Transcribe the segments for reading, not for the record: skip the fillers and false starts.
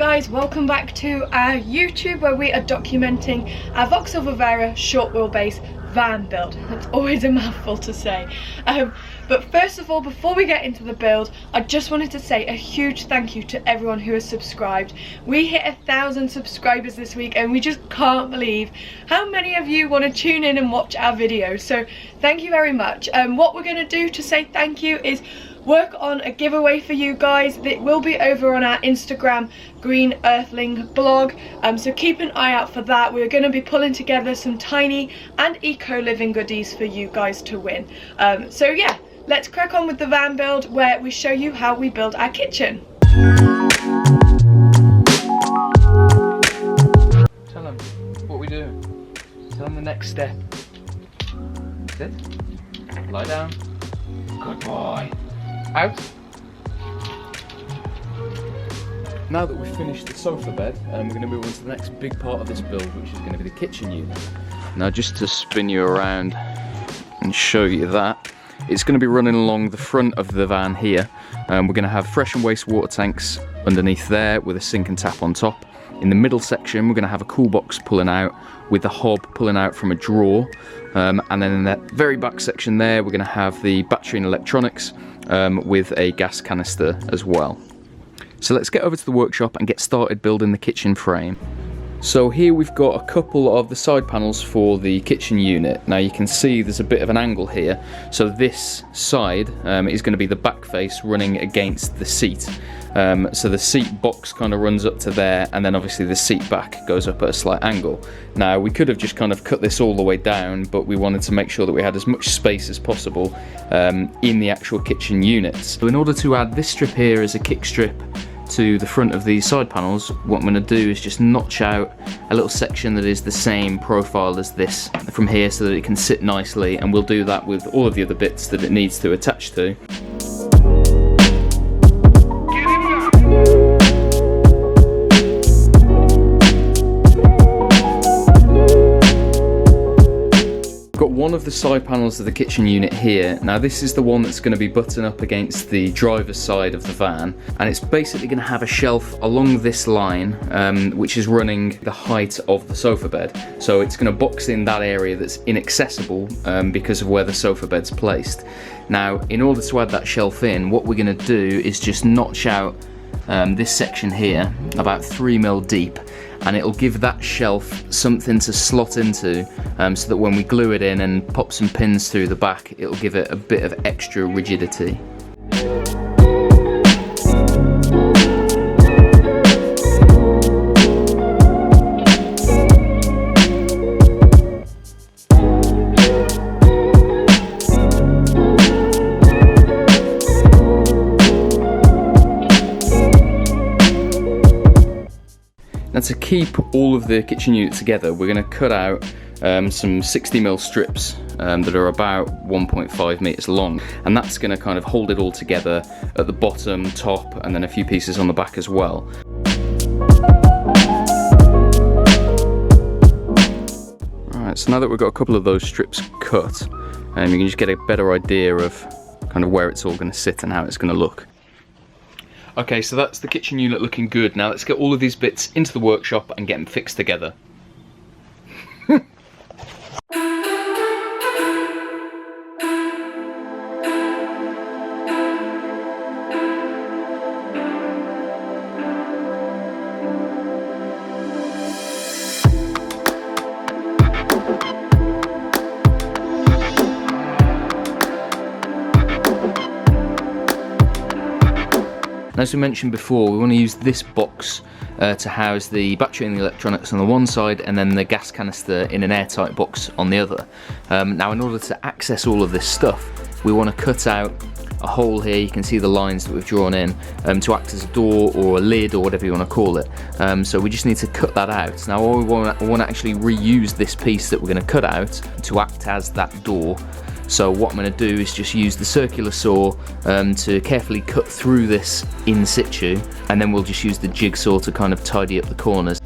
guys, welcome back to our YouTube where we are documenting our Vauxhall Vivaro short wheelbase van build. That's always a mouthful to say. But first of all, before we get into the build, I just wanted to say a huge thank you to everyone who has subscribed. We hit 1,000 subscribers this week and we just can't believe how many of you want to tune in and watch our videos. So thank you very much. What we're going to do to say thank you is work on a giveaway for you guys that will be over on our Instagram Green Earthling blog, so keep an eye out for that. We're going to be pulling together some tiny and eco living goodies for you guys to win. So yeah, let's crack on with the van build where we show you how we build our kitchen. Tell them what we do. Tell them the next step. Sit. Lie down. Good boy. Out. Now that we've finished the sofa bed, we're going to move on to the next big part of this build, which is going to be the kitchen unit. Now just to spin you around and show you that, it's going to be running along the front of the van here. We're going to have fresh and waste water tanks underneath there with a sink and tap on top. In the middle section we're going to have a cool box pulling out with the hob pulling out from a drawer, and then in that very back section there we're going to have the battery and electronics with a gas canister as well. So let's get over to the workshop and get started building the kitchen frame. So here we've got a couple of the side panels for the kitchen unit. Now you can see there's a bit of an angle here. So this side is going to be the back face running against the seat. So the seat box kind of runs up to there, and then obviously the seat back goes up at a slight angle. Now we could have just kind of cut this all the way down, but we wanted to make sure that we had as much space as possible in the actual kitchen units. So in order to add this strip here as a kick strip to the front of these side panels, what I'm going to do is just notch out a little section that is the same profile as this from here so that it can sit nicely, and we'll do that with all of the other bits that it needs to attach to. One of the side panels of the kitchen unit here. Now this is the one that's going to be buttoned up against the driver's side of the van, and it's basically going to have a shelf along this line which is running the height of the sofa bed. So it's going to box in that area that's inaccessible because of where the sofa bed's placed. Now in order to add that shelf in, what we're going to do is just notch out this section here about 3mm deep, and it'll give that shelf something to slot into so that when we glue it in and pop some pins through the back, it'll give it a bit of extra rigidity. Now to keep all of the kitchen unit together, we're going to cut out some 60mm strips that are about 1.5 meters long, and that's going to kind of hold it all together at the bottom, top, and then a few pieces on the back as well. Alright, so now that we've got a couple of those strips cut, you can just get a better idea of kind of where it's all going to sit and how it's going to look. Okay, so that's the kitchen unit looking good. Now let's get all of these bits into the workshop and get them fixed together. As we mentioned before, we want to use this box to house the battery and the electronics on the one side, and then the gas canister in an airtight box on the other. Now in order to access all of this stuff, we want to cut out a hole here. You can see the lines that we've drawn in to act as a door or a lid or whatever you want to call it. So we just need to cut that out. Now I want to actually reuse this piece that we're going to cut out to act as that door. So what I'm going to do is just use the circular saw to carefully cut through this in situ, and then we'll just use the jigsaw to kind of tidy up the corners.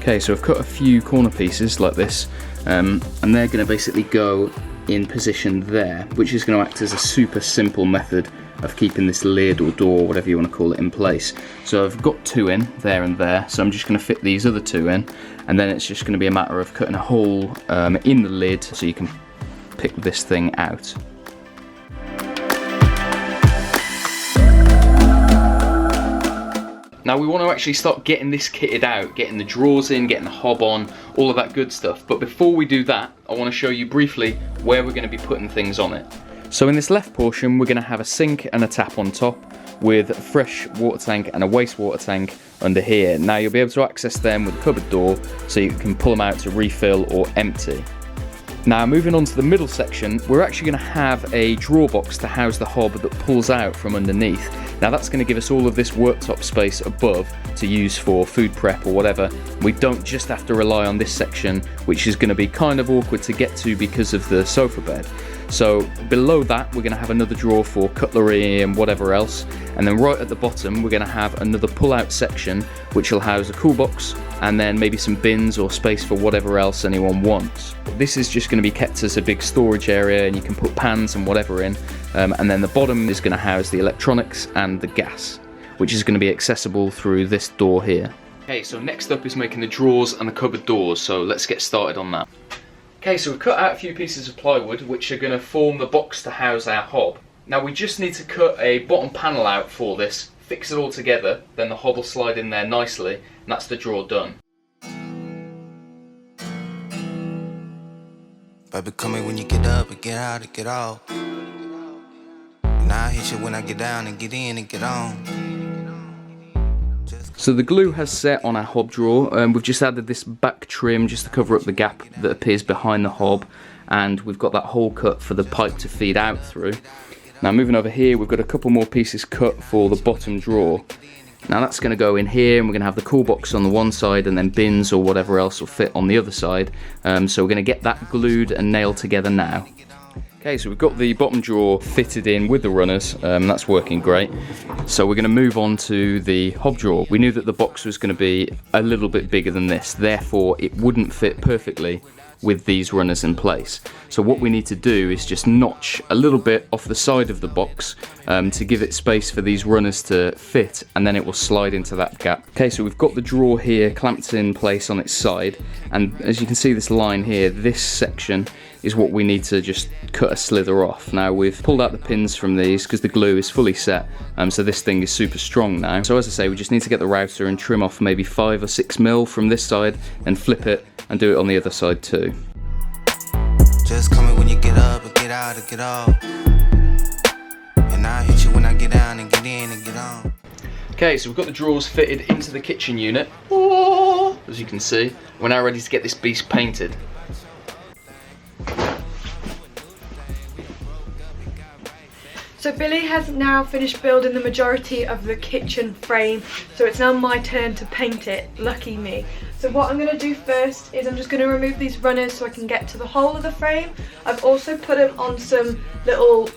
Okay, so I've cut a few corner pieces like this, and they're going to basically go in position there, which is going to act as a super simple method of keeping this lid or door, whatever you want to call it, in place. So I've got 2 in, there and there, so I'm just going to fit these other 2 in, and then it's just going to be a matter of cutting a hole in the lid so you can pick this thing out. Now we want to actually start getting this kitted out, getting the drawers in, getting the hob on, all of that good stuff. But before we do that, I want to show you briefly where we're going to be putting things on it. So in this left portion, we're going to have a sink and a tap on top with a fresh water tank and a wastewater tank under here. Now you'll be able to access them with a cupboard door so you can pull them out to refill or empty. Now moving on to the middle section, we're actually going to have a drawer box to house the hob that pulls out from underneath. Now that's going to give us all of this worktop space above to use for food prep or whatever. We don't just have to rely on this section, which is going to be kind of awkward to get to because of the sofa bed. So below that we're going to have another drawer for cutlery and whatever else, and then right at the bottom we're going to have another pull-out section which will house a cool box and then maybe some bins or space for whatever else anyone wants. This is just going to be kept as a big storage area, and you can put pans and whatever in, and then the bottom is going to house the electronics and the gas, which is going to be accessible through this door here. Okay, so next up is making the drawers and the cupboard doors, so let's get started on that. Okay, so we've cut out a few pieces of plywood which are going to form the box to house our hob. Now we just need to cut a bottom panel out for this, fix it all together, then the hob will slide in there nicely, and that's the drawer done. Baby, come in when you get up and get out and get off. And I hit you when I get down and get in and get on. So the glue has set on our hob drawer, we've just added this back trim just to cover up the gap that appears behind the hob, and we've got that hole cut for the pipe to feed out through. Now moving over here, we've got a couple more pieces cut for the bottom drawer. Now that's going to go in here, and we're going to have the cool box on the one side and then bins or whatever else will fit on the other side. So we're going to get that glued and nailed together now. Okay, so we've got the bottom drawer fitted in with the runners, that's working great. So we're going to move on to the hob drawer. We knew that the box was going to be a little bit bigger than this, therefore it wouldn't fit perfectly with these runners in place. So what we need to do is just notch a little bit off the side of the box to give it space for these runners to fit, and then it will slide into that gap. Okay, so we've got the drawer here clamped in place on its side, and as you can see this line here, this section is what we need to just cut a slither off. Now we've pulled out the pins from these because the glue is fully set, so this thing is super strong now. So as I say, we just need to get the router and trim off maybe 5 or 6 mil from this side and flip it and do it on the other side too. Just come in when you get up and get out and get off. And I hit you when I get down and get in and get on. Okay, so we've got the drawers fitted into the kitchen unit. As you can see, we're now ready to get this beast painted. So Billy has now finished building the majority of the kitchen frame, so it's now my turn to paint it, lucky me. So what I'm going to do first is I'm just going to remove these runners so I can get to the whole of the frame. I've also put them on some little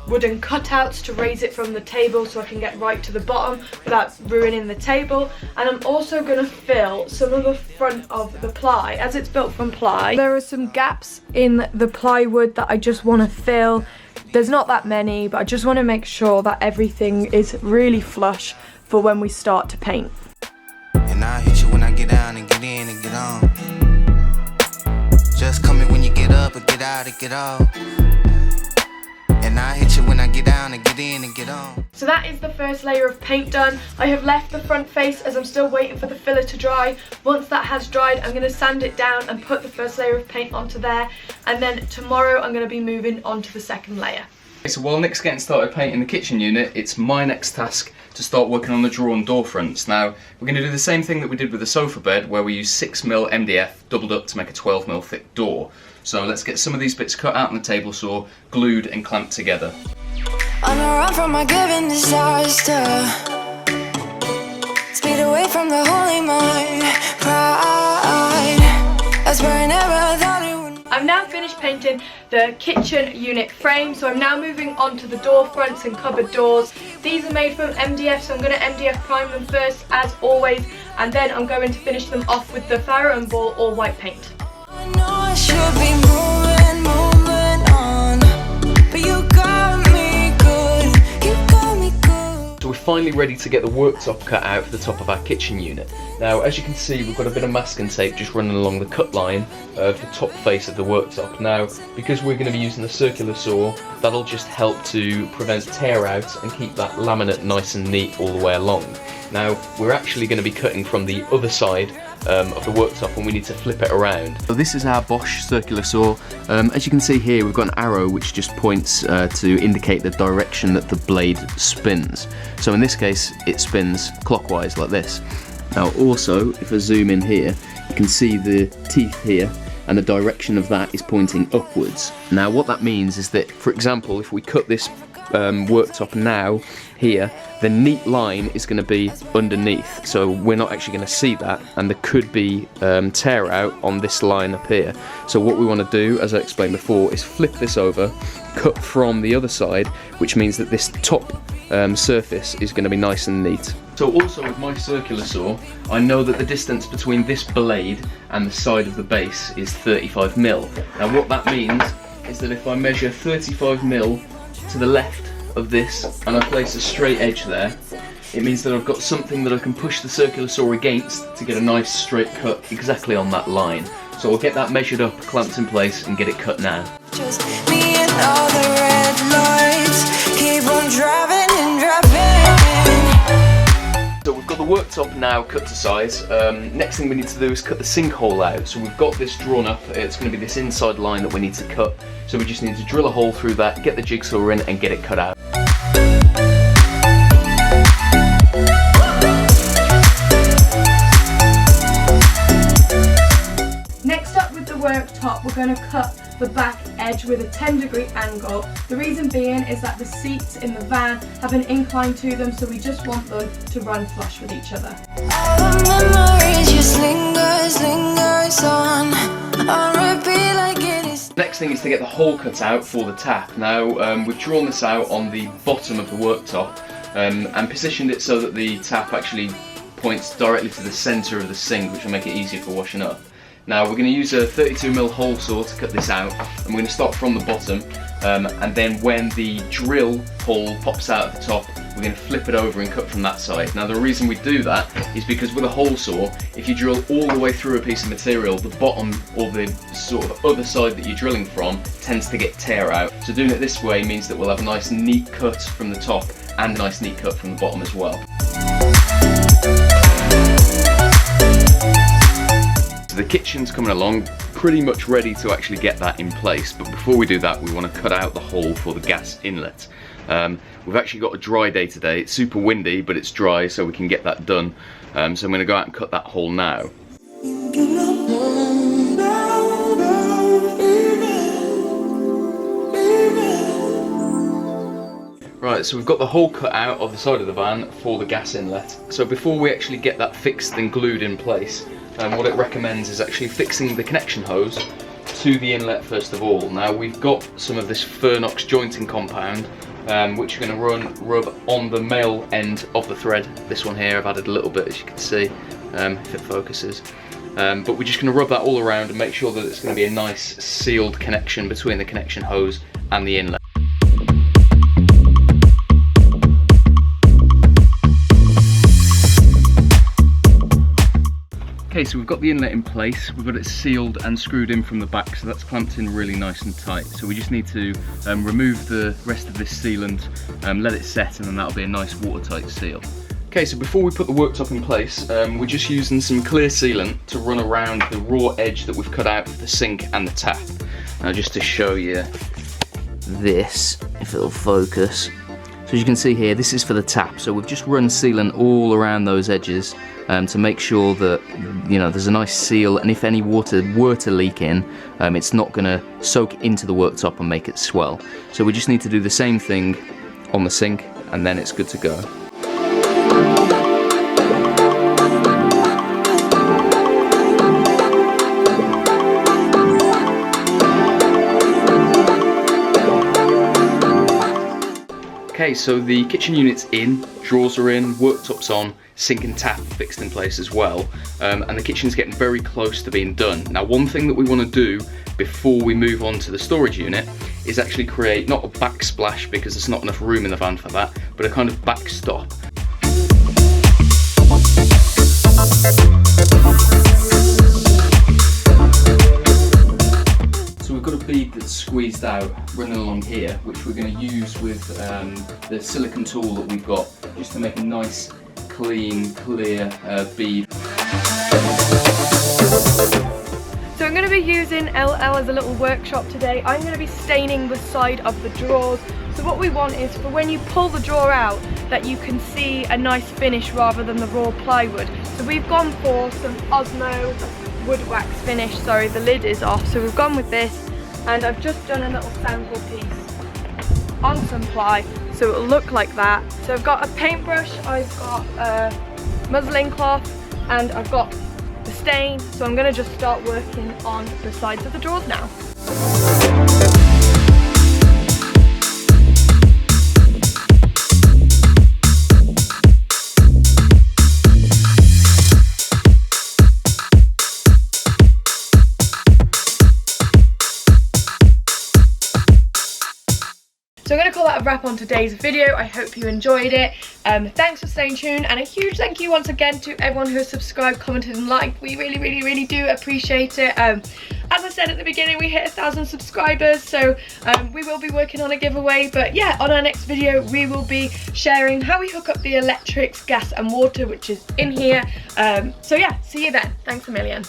wooden cutouts to raise it from the table so I can get right to the bottom without ruining the table. And I'm also going to fill some of the front of the ply, as it's built from ply. There are some gaps in the plywood that I just want to fill. There's not that many, but I just want to make sure that everything is really flush for when we start to paint. And I hit you when I get down and get in and get on. Just come in when you get up and get out and get off. And I hit you when I get down and get in and get on. So that is the first layer of paint done. I have left the front face as I'm still waiting for the filler to dry. Once that has dried, I'm going to sand it down and put the first layer of paint onto there. And then tomorrow I'm going to be moving on to the second layer. So while Nick's getting started painting the kitchen unit, it's my next task to start working on the drawer and door fronts. Now, we're going to do the same thing that we did with the sofa bed, where we use 6mm MDF doubled up to make a 12mm thick door. So let's get some of these bits cut out on the table saw, glued and clamped together. On a run from my given disaster, speed away from the holy mind, pride, that's where I never thought it would. I've now finished painting the kitchen unit frame, so I'm now moving on to the door fronts and cupboard doors. These are made from MDF, so I'm going to MDF prime them first, as always, and then I'm going to finish them off with the Fire and Ball all white paint. I know I should be moving on, but you got me good, you got me good. So we're finally ready to get the worktop cut out for the top of our kitchen unit. Now, as you can see, we've got a bit of masking tape just running along the cut line of the top face of the worktop. Now, because we're going to be using the circular saw, that'll just help to prevent tear out and keep that laminate nice and neat all the way along. Now, we're actually going to be cutting from the other side of the worktop, and we need to flip it around. So this is our Bosch circular saw. As you can see here, we've got an arrow which just points to indicate the direction that the blade spins. So in this case, it spins clockwise like this. Now also, if I zoom in here, you can see the teeth here, and the direction of that is pointing upwards. Now what that means is that, for example, if we cut this worktop now here, the neat line is going to be underneath, so we're not actually going to see that, and there could be tear out on this line up here. So what we want to do, as I explained before, is flip this over, cut from the other side, which means that this top surface is going to be nice and neat. So also with my circular saw, I know that the distance between this blade and the side of the base is 35mm. Now what that means is that if I measure 35mm to the left of this and I place a straight edge there, it means that I've got something that I can push the circular saw against to get a nice straight cut exactly on that line. So I'll get that measured up, clamped in place, and get it cut now. Just me and all the red lights, keep on driving and driving. So we've got the worktop now cut to size. Next thing we need to do is cut the sinkhole out. So we've got this drawn up. It's going to be this inside line that we need to cut. So we just need to drill a hole through that, get the jigsaw in, and get it cut out. Next up with the worktop, we're going to cut the back edge with a 10-degree angle. The reason being is that the seats in the van have an incline to them, so we just want them to run flush with each other. All the memories just lingers on repeat like it is. Next thing is to get the hole cut out for the tap. Now we've drawn this out on the bottom of the worktop and positioned it so that the tap actually points directly to the centre of the sink, which will make it easier for washing up. Now we're going to use a 32mm hole saw to cut this out, and we're going to start from the bottom, and then when the drill hole pops out at the top, we're going to flip it over and cut from that side. Now the reason we do that is because with a hole saw, if you drill all the way through a piece of material, the bottom or the sort of other side that you're drilling from tends to get tear out. So doing it this way means that we'll have a nice neat cut from the top and a nice neat cut from the bottom as well. So the kitchen's coming along, pretty much ready to actually get that in place, but before we do that we want to cut out the hole for the gas inlet. We've actually got a dry day today. It's super windy, but it's dry, so we can get that done. So I'm going to go out and cut that hole now. Right, so we've got the hole cut out of the side of the van for the gas inlet. So before we actually get that fixed and glued in place, what it recommends is actually fixing the connection hose to the inlet first of all. Now we've got some of this Fernox jointing compound, which you're going to rub on the male end of the thread. This one here, I've added a little bit, as you can see, if it focuses. But we're just going to rub that all around and make sure that it's going to be a nice sealed connection between the connection hose and the inlet. Okay, so we've got the inlet in place, we've got it sealed and screwed in from the back, so that's clamped in really nice and tight. So we just need to remove the rest of this sealant, let it set, and then that'll be a nice watertight seal. Okay, so before we put the worktop in place, we're just using some clear sealant to run around the raw edge that we've cut out for the sink and the tap. Now just to show you this, if it'll focus. So as you can see here, this is for the tap, so we've just run sealant all around those edges to make sure that, you know, there's a nice seal, and if any water were to leak in, it's not going to soak into the worktop and make it swell. So we just need to do the same thing on the sink, and then it's good to go. Okay, Okay, so the kitchen unit's in, drawers are in, worktop's on, sink and tap fixed in place as well, and the kitchen's getting very close to being done. Now, one thing that we want to do before we move on to the storage unit is actually create not a backsplash, because there's not enough room in the van for that, but a kind of backstop. So we've got a bead that's squeezed out running along here, which we're going to use with the silicone tool that we've got, just to make a nice, clean, clear bead. So I'm going to be using LL as a little workshop today. I'm going to be staining the side of the drawers. So what we want is for when you pull the drawer out, that you can see a nice finish rather than the raw plywood. So we've gone for some Osmo wood wax finish. Sorry, the lid is off. So we've gone with this, and I've just done a little sample piece on some ply, so it'll look like that. So I've got a paintbrush, I've got a muslin cloth, and I've got the stain. So I'm going to just start working on the sides of the drawers now. So I'm going to call that a wrap on today's video. I hope you enjoyed it. Thanks for staying tuned, and a huge thank you once again to everyone who has subscribed, commented and liked. We really do appreciate it. As I said at the beginning, we hit 1,000 subscribers, so we will be working on a giveaway. But yeah, on our next video we will be sharing how we hook up the electrics, gas and water, which is in here. So yeah, see you then. Thanks a million.